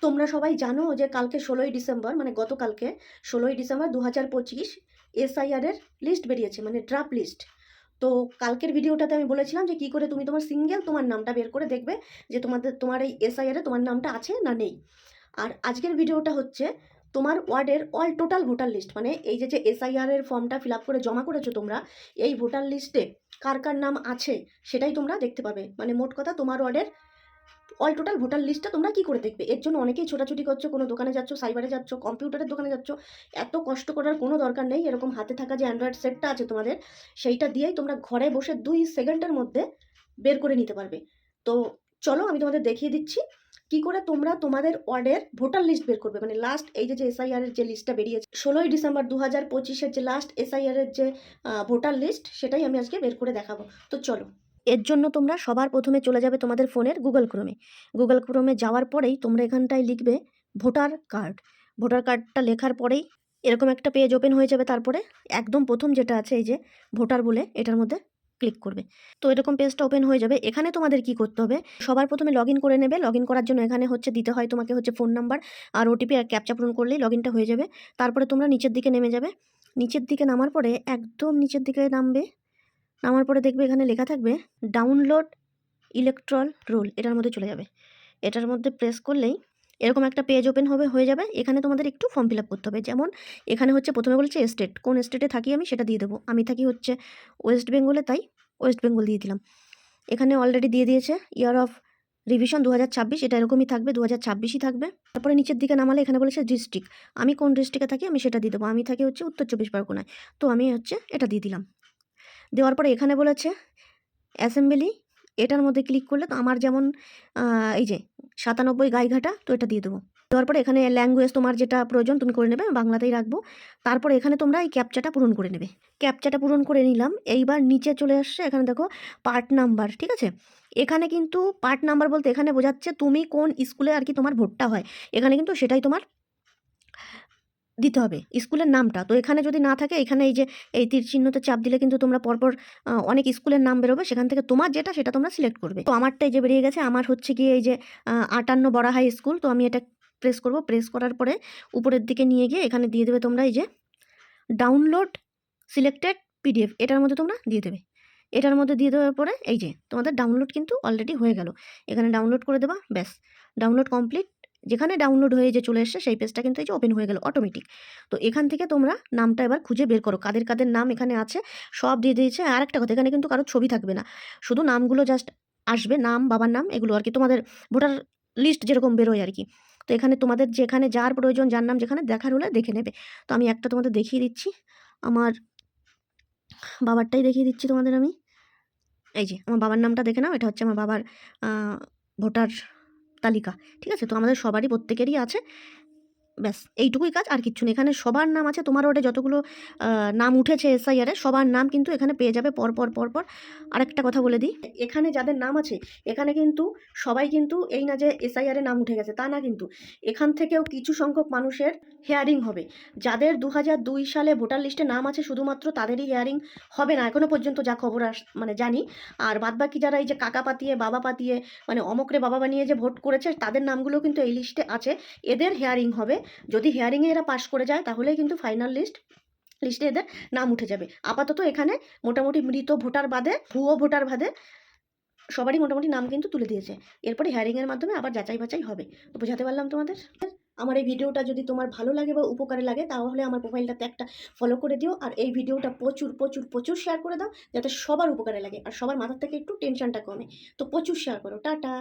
তোমরা সবাই জানো যে কালকে ১৬ই ডিসেম্বর মানে গতকালকে ১৬ই ডিসেম্বর ২০২৫ এসআইআর এর লিস্ট বেরিয়েছে, মানে ড্রাফট লিস্ট। তো কালকের ভিডিওটাতে আমি বলেছিলাম যে কি করে তুমি তোমার সিঙ্গেল তোমার নামটা বের করে দেখবে যে তোমার এই এসআইআর এ তোমার নামটা আছে না নেই। আর আজকের ভিডিওটা হচ্ছে তোমার ওয়ার্ডের অল টোটাল ভোটার লিস্ট, মানে এই যে এসআইআর এর ফর্মটা ফিল আপ করে জমা করেছো তোমরা, এই ভোটার লিস্টে কার কার নাম আছে সেটাই তোমরা দেখতে পাবে। মানে মোট কথা তোমার ওয়ার্ডের অল টোটাল ভোটার লিস্টটা তোমরা কি করে দেখবে? এর জন্য অনেকেই ছোটাছুটি করছো, কোনো দোকানে যাচ্ছ, সাইবারে যাচ্ছ, কম্পিউটারের দোকানে যাচ্ছ। এত কষ্ট করার কোনো দরকার নেই। এরকম হাতে থাকা যে অ্যান্ড্রয়েড সেটটা আছে তোমাদের, সেইটা দিয়েই তোমরা ঘরে বসে 2 সেকেন্ডের মধ্যে বের করে নিতে পারবে। তো চলো আমি তোমাদের দেখিয়ে দিচ্ছি কি করে তোমরা তোমাদের ওয়ার্ডের ভোটার লিস্ট বের করবে। মানে লাস্ট এই যে এসআইআর এর যে লিস্টটা বেরিয়েছে ১৬ই ডিসেম্বর ২০২৫-এর যে লাস্ট এসআইআর এর যে ভোটার লিস্ট, সেটাই আমি আজকে বের করে দেখাবো। তো চলো। এর জন্য তোমরা সবার প্রথমে চলে যাবে তোমাদের ফোনের গুগল ক্রোমে। গুগল ক্রোমে যাওয়ার পরেই তোমরা এখানটায় লিখবে ভোটার কার্ড। ভোটার কার্ডটা লেখার পরেই এরকম একটা পেজ ওপেন হয়ে যাবে। তারপরে একদম প্রথম যেটা আছে এই যে ভোটার বলে, এটার মধ্যে ক্লিক করবে। তো এরকম পেজটা ওপেন হয়ে যাবে। এখানে তোমাদের কি করতে হবে, সবার প্রথমে লগ ইন করে নেবে। লগ ইন করার জন্য এখানে হচ্ছে দিতে হয় তোমাকে হচ্ছে ফোন নাম্বার আর ওটিপি আর ক্যাপচা পূরণ করলেই লগ ইনটা হয়ে যাবে। তারপরে তোমরা নিচের দিকে নেমে যাবে। নিচের দিকে নামার পরে একদম নিচের দিকে নামবে। নামার পরে দেখবে এখানে লেখা থাকবে ডাউনলোড ইলেকট্রাল রোল, এটার মধ্যে চলে যাবে। এটার মধ্যে প্রেস করলেই এরকম একটা পেজ ওপেন হয়ে যাবে। এখানে তোমাদের একটু ফর্ম ফিল আপ করতে হবে। যেমন এখানে হচ্ছে প্রথমে বলছে স্টেট, কোন স্টেটে থাকি আমি সেটা দিয়ে দেবো। আমি থাকি হচ্ছে ওয়েস্ট বেঙ্গলে, তাই ওয়েস্ট বেঙ্গল দিয়ে দিলাম। এখানে অলরেডি দিয়ে দিয়েছে ইয়ার অফ রিভিশন ২০২৬, এটা এরকমই থাকবে, ২০২৬ই থাকবে। তারপরে নিচের দিকে নামালে এখানে বলেছে ডিস্ট্রিক্ট, আমি কোন ডিস্ট্রিক্টে থাকি আমি সেটা দিয়ে দেবো। আমি থাকি হচ্ছে উত্তর ২৪ পরগনায়, তো আমি হচ্ছে এটা দিয়ে দিলাম। দেওয়ার পরে এখানে বলেছে অ্যাসেম্বলি, এটার মধ্যে ক্লিক করলে তো আমার যেমন এই যে ৯৭ গাইঘাটা, তো এটা দিয়ে দেবো। দেওয়ার পরে এখানে ল্যাঙ্গুয়েজ তোমার যেটা প্রয়োজন তুমি করে নেবে, বাংলাতেই রাখবো। তারপরে এখানে তোমরা এই ক্যাপচাটা পূরণ করে নেবে। ক্যাপচাটা পূরণ করে নিলাম। এইবার নিচে চলে আসছে, এখানে দেখো পার্ট নাম্বার, ঠিক আছে। এখানে কিন্তু পার্ট নাম্বার বলতে এখানে বোঝাচ্ছে তুমি কোন স্কুলে আর কি তোমার ভোটটা হয়, এখানে কিন্তু সেটাই তোমার দিতে হবে, স্কুলের নামটা। তো এখানে যদি না থাকে, এখানে এই যে এই তীর চিহ্নতে চাপ দিলে কিন্তু তোমরা পরপর অনেক স্কুলের নাম বেরোবে, সেখান থেকে তোমার যেটা সেটা তোমরা সিলেক্ট করবে। তো আমারটা এই যে বেরিয়ে গেছে, আমার হচ্ছে গিয়ে এই যে ৫৮ বড়া হাই স্কুল। তো আমি এটা প্রেস করব। প্রেস করার পরে উপরের দিকে নিয়ে গিয়ে এখানে দিয়ে দেবে তোমরা এই যে ডাউনলোড সিলেক্টেড পিডিএফ, এটার মধ্যে তোমরা দিয়ে দেবে। এটার মধ্যে দিয়ে দেওয়ার পরে এই যে তোমাদের ডাউনলোড কিন্তু অলরেডি হয়ে গেল। এখানে ডাউনলোড করে দেবা, ব্যাস ডাউনলোড কমপ্লিট। যেখানে ডাউনলোড হয়ে যে চলে এসছে সেই পেজটা কিন্তু এই যে ওপেন হয়ে গেল অটোমেটিক। তো এখান থেকে তোমরা নামটা এবার খুঁজে বের করো, কাদের কাদের নাম এখানে আছে সব দিয়ে দিয়েছে। আর একটা কথা, এখানে কিন্তু কারোর ছবি থাকবে না, শুধু নামগুলো জাস্ট আসবে, নাম, বাবার নাম, এগুলো আর কি তোমাদের ভোটার লিস্ট যেরকম বেরোয় আর কি। তো এখানে তোমাদের যেখানে যার প্রয়োজন, যার নাম যেখানে দেখার হলে দেখে নেবে। তো আমি একটা তোমাদের দেখিয়ে দিচ্ছি, আমার বাবারটাই দেখিয়ে দিচ্ছি তোমাদের আমি। এই যে আমার বাবার নামটা দেখে নাও, এটা হচ্ছে আমার বাবার ভোটার তালিকা, ঠিক আছে। তো আমাদের সবারই প্রত্যেকেরই আছে, ব্যাস এইটুকুই কাজ, আর কিচ্ছু নেই। এখানে সবার নাম আছে, তোমার ওটা যতগুলো নাম উঠেছে এসআইআরে সবার নাম কিন্তু এখানে পেয়ে যাবে পরপর পরপর। আরেকটা কথা বলে দিই, এখানে যাদের নাম আছে এখানে কিন্তু সবাই কিন্তু এই না যে এসআইআরে নাম উঠে গেছে তা না, কিন্তু এখান থেকেও কিছু সংখ্যক মানুষের হেয়ারিং হবে। যাদের ২০০২ সালে ভোটার লিস্টে নাম আছে শুধুমাত্র তাদেরই হেয়ারিং হবে না এখনো পর্যন্ত, যা খবর মানে জানি। আর বাদবাকি যারা এই যে কাকা পাতিয়ে বাবা পাতিয়ে মানে অমকরে বাবা বানিয়ে যে ভোট করেছে তাদের নামগুলো কিন্তু এই লিস্টে আছে, এদের হেয়ারিং হবে। যদি হেয়ারিংয়ে এরা পাশ করে যায় তাহলেই কিন্তু ফাইনাল লিস্টে এদের নাম উঠে যাবে। আপাতত এখানে মোটামুটি মৃত ভোটার বাদে, ভুয়ো ভোটার বাদে সবারই মোটামুটি নাম কিন্তু তুলে দিয়েছে। এরপরে হেয়ারিংয়ের মাধ্যমে আবার যাচাই বাছাই হবে। তো বোঝাতে পারলাম তোমাদের? আমার এই ভিডিওটা যদি তোমার ভালো লাগে বা উপকারে লাগে তাহলে আমার প্রোফাইলটাতে একটা ফলো করে দিও, আর এই ভিডিওটা প্রচুর প্রচুর প্রচুর শেয়ার করে দাও যাতে সবার উপকারে লাগে আর সবার মাথার থেকে একটু টেনশনটা কমে। তো প্রচুর শেয়ার করো। টাটা।